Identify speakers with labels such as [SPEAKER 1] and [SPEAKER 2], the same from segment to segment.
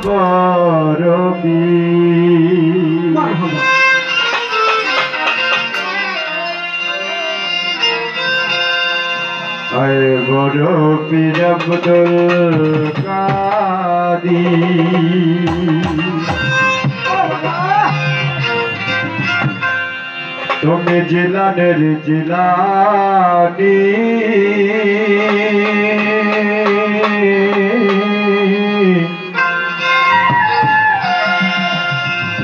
[SPEAKER 1] বড় পীর। আয় বড় পীর আব্দুল কাদির, তুমি জিলানের জিলানি,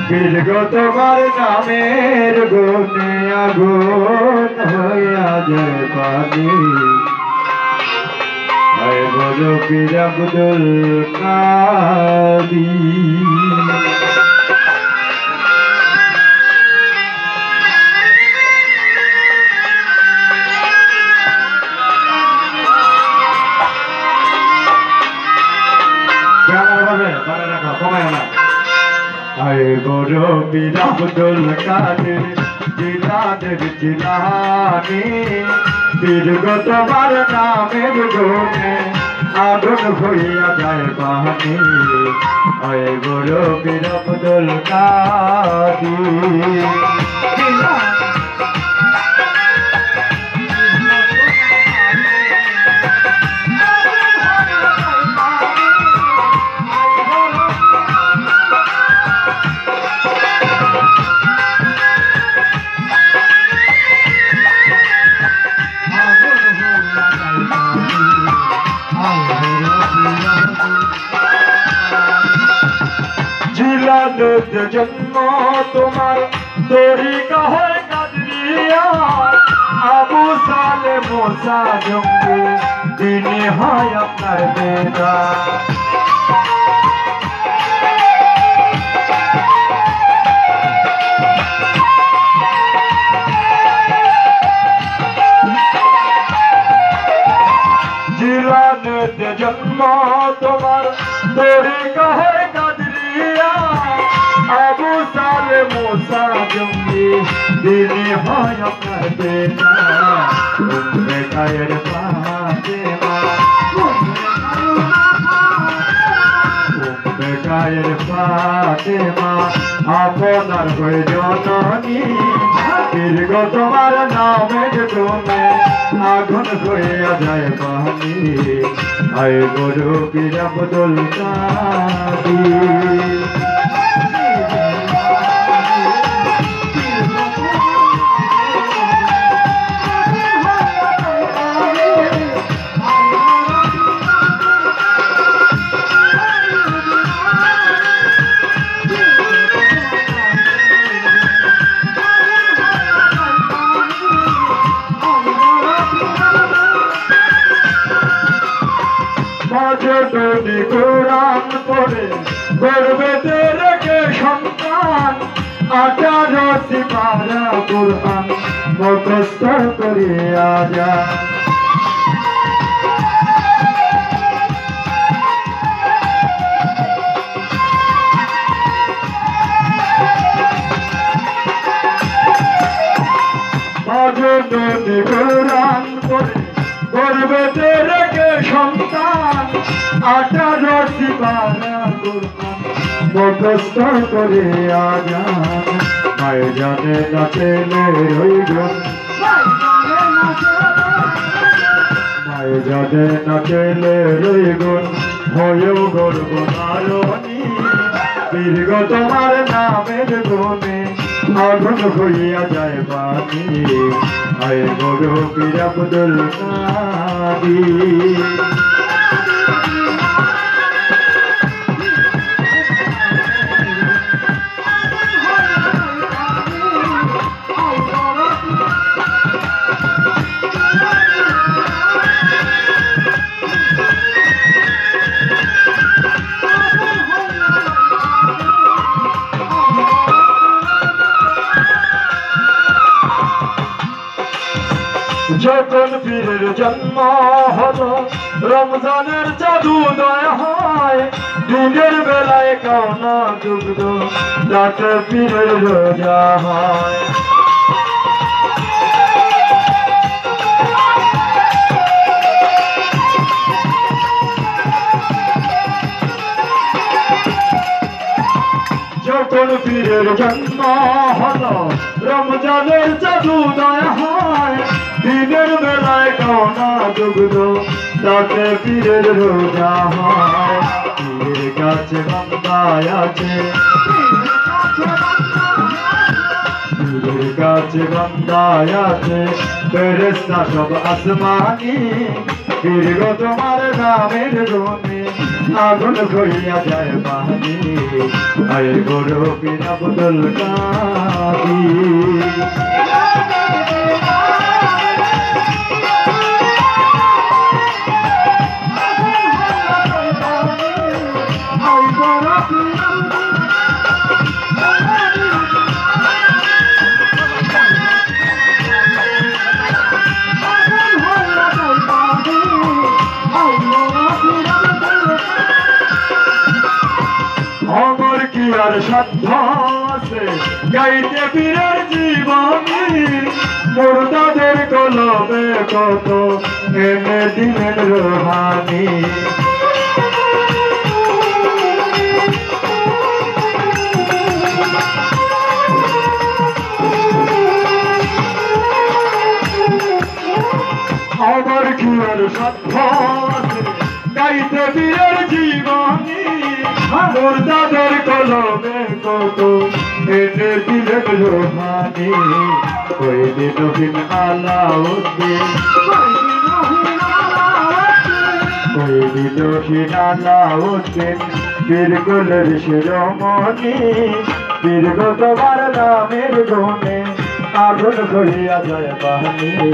[SPEAKER 1] বীরগ তোমার নামের গুণে আগুন হইয়া যায় পানি। আয় বড় পীর আব্দুল কাদির। আয় বড় পীর আব্দুল কাদের জিলানের জিলানি, বীরগ তোমার নামের গুণে আগুন হইয়া যায় পানি। আয় বড় পীর আব্দুল কাদের। জিলানত জন্ম তোমার তরিকা হয় কাদরিয়া, আবু সালে মোসা জঙ্গি দিনে হয় আপনার বেদা। জিলানত জন্ম তোমার তরিকা হয় কাদরিয়া, আবু সালে মোসা জঙ্গি দিনে হয় আপনার বেটা। উম্মে কায়ের ফাতেমা, উম্মে কায়ের ফাতেমা আপনার হয়ে জননী, বীরগ তোমার নামের গুণে আগুন হইয়া যায় পানি। আয় বড় পীর আব্দুল কাদির। যদি কোরআন পড়ে গর্বেতে রেখে সন্তান, 18 সিপারা কোরআন মুখস্থ করিয়া যায়। যদি কোরআন পড়ে গর্বেতে রেখে সন্তান, 18 সিপারা কোরআন মুখস্থ করিয়া যায়। মায় জানে না ছেলে রইগুন, মায় জানে না ছেলে রইগুন হয়েও গর্ব নারণী, বীরগ তোমার নামের গুণে আগুন হইয়া যায় পানি। আয় বড় পীর আব্দুল কাদির। যখন পীরের জন্ম হলো রমজানের জাদুদয় হয়, দিনের বেলায় কাওনা দুগ্ধ রাতে পীরের রোজা হয়। যখন পীরের জন্ম হলো রমজানের চাঁদুদয় হয় দিনের বেলায় কাওনা দুগ্ধ তাতে পীরের রোজা হয় পীরের কাছে বান্দায় আছে পীরের কাছে বান্দায় আছে ফেরেশতা সব আসমানি পীর গো তোমার নামের গুণে আগুন হইয়া যায় পানি আয় গরু পীর আব্দুল কাদির আমার কি আর সাধ্য আছে গাইতে পীরের জীবনী মুর্দাদের কলবে কত এনে দিলেন রোহানি আমার কি আর সাধ্য আছে গাইতে পীরের জীবনী মুর্দাদের কলমে কত এনে দিলেন রোহানি ওই দিন আলাউদ্দিন ওই দিন আলাউদ্দিন বীরগুলের শিরোমণি বীরগ তোমার নামের গুণে আগুন করিয়া যায় বাহিনী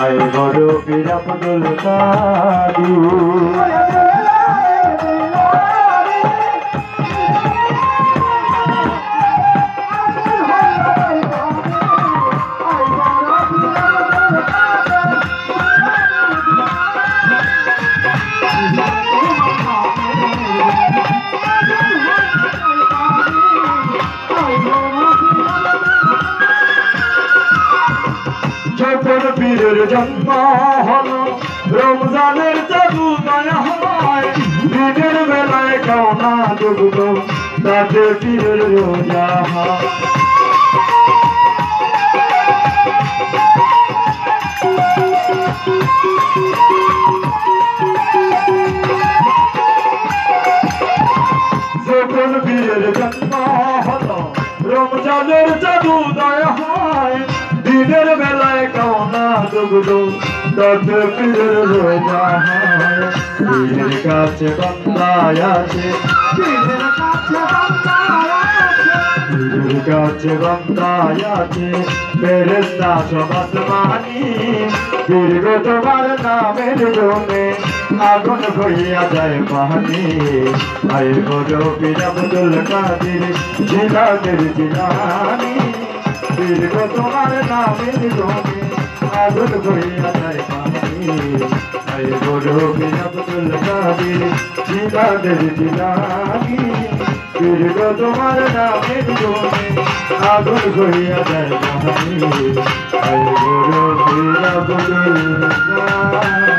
[SPEAKER 1] আয় বড় পীর আব্দুল কাদির যখন পীরের জন্ম হলো রমজানের চাঁদুদয় হয় দিনের বেলায় কাওনা দুগ্ধ তাতে পীরের রোজা হয় যখন পীরের জন্ম হলো রমজানের চাঁদুদয় হয় দিনের বেলায় কাওনা দুগ্ধ তাতে পীরের রোজা হয় পীরের কাছে বান্দায় আছে পীরের কাছে বান্দায় আছে ফেরেশতা সব আসমানি পীর গো তোমার নামের গুণে আগুন হইয়া যায় পানি আয় বড় পীর আব্দুল কাদির জিলানের জিলানি পীর গো তোমার নামের গুণে আগুন হইয়া যায় পানি আয় বড় পীর আব্দুল কাদির জিলানের জিলানি পীর গো তোমার নামের গুণে আগুন হইয়া যায় পানি আয় বড় পীর আব্দুল কাদির